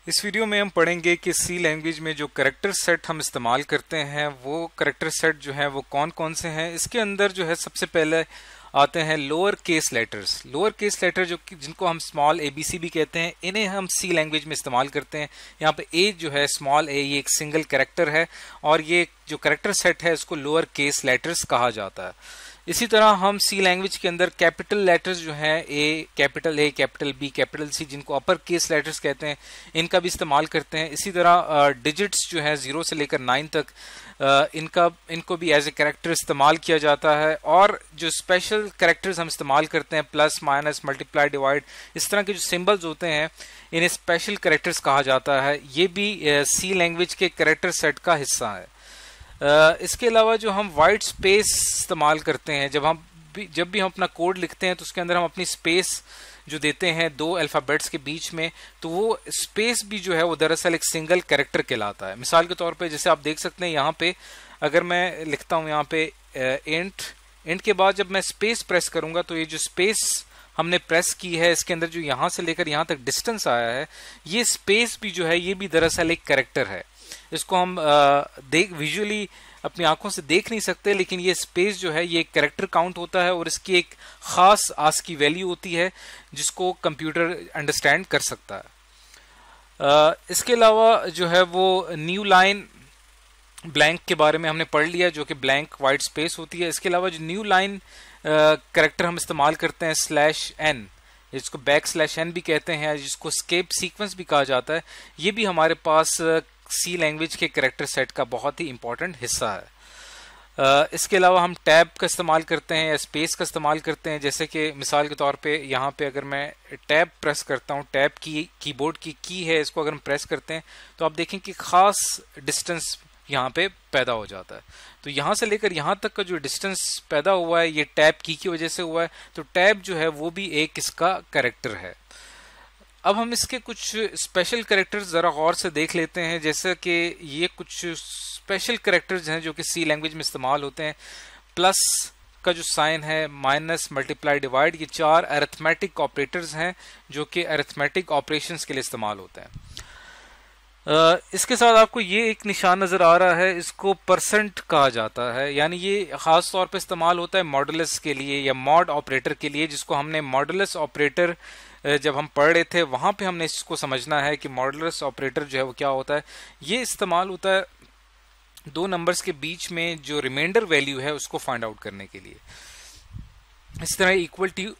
इस वीडियो में हम पढ़ेंगे कि सी लैंग्वेज में जो करेक्टर सेट हम इस्तेमाल करते हैं वो करेक्टर सेट जो है वो कौन कौन से हैं। इसके अंदर जो है सबसे पहले आते हैं lower case letters. Lower case letter जो जिनको हम स्मॉल ABC भी कहते हैं, इन्हें हम सी लैंग्वेज में इस्तेमाल करते हैं। यहाँ पे ए जो है स्मॉल ए, ये एक सिंगल करेक्टर है और ये जो करेक्टर सेट है इसको लोअर केस लेटर्स कहा जाता है। इसी तरह हम सी लैंग्वेज के अंदर कैपिटल लेटर्स जो हैं ए, कैपिटल बी, कैपिटल सी, जिनको अपर केस लेटर्स कहते हैं, इनका भी इस्तेमाल करते हैं। इसी तरह डिजिट्स जो है 0 से लेकर 9 तक, इनको भी एज ए कैरेक्टर इस्तेमाल किया जाता है। और जो स्पेशल कैरेक्टर्स हम इस्तेमाल करते हैं, प्लस, माइनस, मल्टीप्लाई, डिवाइड, इस तरह के जो सिंबल्स होते हैं इन्हें स्पेशल कैरेक्टर्स कहा जाता है। ये भी सी लैंग्वेज के कैरेक्टर सेट का हिस्सा है। इसके अलावा जो हम वाइट स्पेस इस्तेमाल करते हैं, जब भी हम अपना कोड लिखते हैं तो उसके अंदर हम अपनी स्पेस जो देते हैं दो अल्फ़ाबेट्स के बीच में, तो वो स्पेस भी जो है वो दरअसल एक सिंगल कैरेक्टर कहलाता है। मिसाल के तौर पे जैसे आप देख सकते हैं यहाँ पे, अगर मैं लिखता हूँ यहाँ पे इंट के बाद जब मैं स्पेस प्रेस करूंगा तो ये जो स्पेस हमने प्रेस की है इसके अंदर जो यहाँ से लेकर यहाँ तक डिस्टेंस आया है, ये स्पेस भी जो है ये भी दरअसल एक कैरेक्टर है। इसको हम विजुअली अपनी आंखों से देख नहीं सकते, लेकिन ये स्पेस जो है ये एक कैरेक्टर काउंट होता है और इसकी एक खास ASCII वैल्यू होती है जिसको कंप्यूटर अंडरस्टैंड कर सकता है। इसके अलावा जो है वो न्यू लाइन ब्लैंक के बारे में हमने पढ़ लिया, जो कि ब्लैंक वाइट स्पेस होती है। इसके अलावा जो न्यू लाइन कैरेक्टर हम इस्तेमाल करते हैं /n, जिसको \n भी कहते हैं, जिसको स्केप सीक्वेंस भी कहा जाता है, ये भी हमारे पास सी लैंग्वेज के कैरेक्टर सेट का बहुत ही इंपॉर्टेंट हिस्सा है। इसके अलावा हम टैब का इस्तेमाल करते हैं या स्पेस का इस्तेमाल करते हैं। जैसे कि मिसाल के तौर पे यहाँ पे अगर मैं टैब प्रेस करता हूँ, टैब की कीबोर्ड की है, इसको अगर हम प्रेस करते हैं तो आप देखें कि खास डिस्टेंस यहाँ पे पैदा हो जाता है। तो यहाँ से लेकर यहाँ तक का जो डिस्टेंस पैदा हुआ है ये टैब की वजह से हुआ है। तो टैब जो है वो भी एक इसका कैरेक्टर है। अब हम इसके कुछ स्पेशल कैरेक्टर्स ज़रा गौर से देख लेते हैं। जैसे कि ये कुछ स्पेशल कैरेक्टर्स हैं जो कि सी लैंग्वेज में इस्तेमाल होते हैं। प्लस का जो साइन है, माइनस, मल्टीप्लाई, डिवाइड, ये 4 अरिथमेटिक ऑपरेटर्स हैं जो कि अरिथमेटिक ऑपरेशंस के लिए इस्तेमाल होते हैं। इसके साथ आपको ये एक निशान नज़र आ रहा है, इसको परसेंट कहा जाता है। यानी ये ख़ास तौर पे इस्तेमाल होता है मॉडुलस के लिए या मॉड ऑपरेटर के लिए, जिसको हमने मॉडुलस ऑपरेटर जब हम पढ़ रहे थे वहाँ पे हमने इसको समझना है कि मॉडुलस ऑपरेटर जो है वो क्या होता है। ये इस्तेमाल होता है दो नंबर्स के बीच में जो रिमाइंडर वैल्यू है उसको फाइंड आउट करने के लिए। इस तरह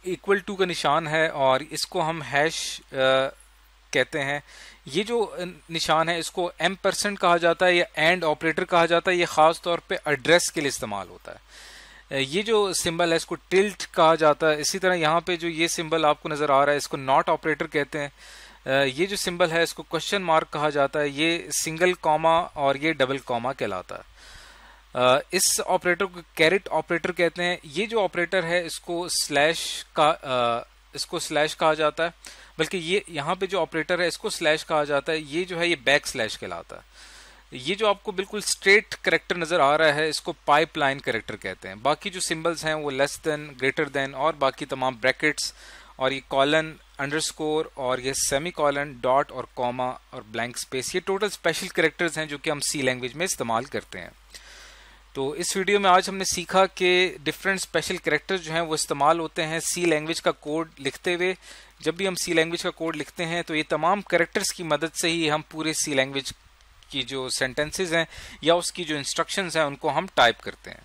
इक्वल टू का निशान है और इसको हम हैश कहते हैं। ये जो निशान है इसको M% कहा जाता है या एंड ऑपरेटर कहा जाता है। ये ख़ास तौर पे एड्रेस के लिए इस्तेमाल होता है। ये जो सिंबल है इसको टिल्ट कहा जाता है। इसी तरह यहाँ पे जो ये सिंबल आपको नज़र आ रहा है इसको नॉट ऑपरेटर कहते हैं। ये जो सिंबल है इसको क्वेश्चन मार्क कहा जाता है। ये सिंगल कॉमा और ये डबल कॉमा कहलाता है। इस ऑपरेटर को कैरेट ऑपरेटर कहते हैं। ये जो ऑपरेटर है इसको स्लैश कहा जाता है, बल्कि ये यहाँ पे जो ऑपरेटर है इसको स्लैश कहा जाता है। ये जो है ये / कहलाता है। ये जो आपको बिल्कुल स्ट्रेट कैरेक्टर नज़र आ रहा है इसको पाइपलाइन कैरेक्टर कहते हैं। बाकी जो सिंबल्स हैं वो लेस देन, ग्रेटर देन और बाकी तमाम ब्रैकेट्स और ये कॉलन, अंडरस्कोर और ये सेमी कॉलन, डॉट और कॉमा और ब्लैंक स्पेस, ये टोटल स्पेशल कैरेक्टर्स हैं जो कि हम सी लैंग्वेज में इस्तेमाल करते हैं। तो इस वीडियो में आज हमने सीखा कि डिफरेंट स्पेशल कैरेक्टर्स जो हैं वो इस्तेमाल होते हैं सी लैंग्वेज का कोड लिखते हुए। जब भी हम सी लैंग्वेज का कोड लिखते हैं तो ये तमाम कैरेक्टर्स की मदद से ही हम पूरे सी लैंग्वेज की जो सेंटेंसेस हैं या उसकी जो इंस्ट्रक्शंस हैं उनको हम टाइप करते हैं।